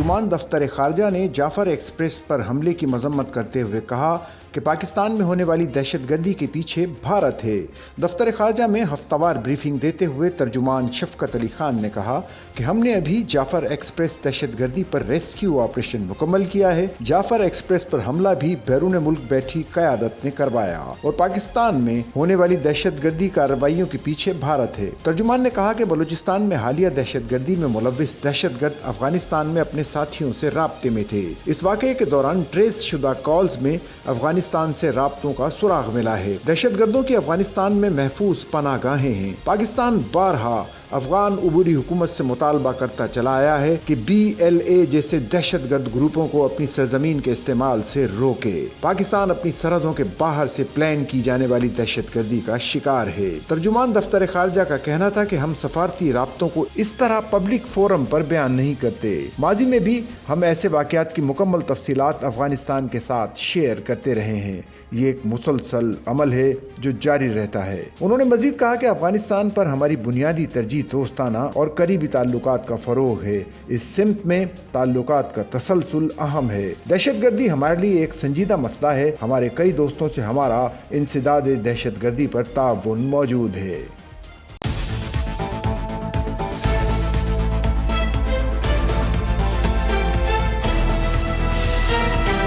तर्जुमान दफ्तर खारजा ने जाफर एक्सप्रेस पर हमले की मजम्मत करते हुए कहा कि पाकिस्तान में होने वाली दहशतगर्दी के पीछे भारत है। दफ्तर खारजा में हफ्तावार ब्रीफिंग देते हुए तर्जुमान शफकत अली खान ने कहा कि हमने अभी जाफर एक्सप्रेस दहशतगर्दी पर रेस्क्यू ऑपरेशन मुकम्मल किया है। जाफर एक्सप्रेस पर हमला भी बैरून मुल्क बैठी क़यादत ने करवाया और पाकिस्तान में होने वाली दहशतगर्दी कार्रवाइयों के पीछे भारत है। तर्जुमान ने कहा कि बलूचिस्तान में हालिया दहशतगर्दी में मुलव्विस दहशतगर्द अफगानिस्तान में अपने साथियों से राब्ते में थे। इस वाक़े के दौरान ट्रेस शुदा कॉल्स में अफगानिस्तान से राब्तों का सुराग मिला है। दहशतगर्दों की अफगानिस्तान में महफूज पनाहगाहें हैं। पाकिस्तान बारहा अफगान उबूरी हुकूमत से मुतालबा करता चला आया है कि BLA जैसे दहशतगर्द ग्रुपों को अपनी सरजमीन के इस्तेमाल से रोके। पाकिस्तान अपनी सरहदों के बाहर से प्लान की जाने वाली दहशतगर्दी का शिकार है। तर्जुमान दफ्तर खारजा का कहना था कि हम सफारती राब्तों को इस तरह पब्लिक फोरम पर बयान नहीं करते। माजी में भी हम ऐसे वाक़यात की मुकम्मल तफसीलात अफगानिस्तान के साथ शेयर करते रहे हैं। ये एक मुसलसल अमल है जो जारी रहता है। उन्होंने मजीद कहा कि अफगानिस्तान पर हमारी बुनियादी तरजीह दोस्ताना और करीबी ताल्लुकात का फरोग है। इस सिमत में ताल्लुकात का तसलसल अहम है। दहशतगर्दी हमारे लिए एक संजीदा मसला है। हमारे कई दोस्तों से हमारा इंसदाद दहशतगर्दी पर ताउन मौजूद है।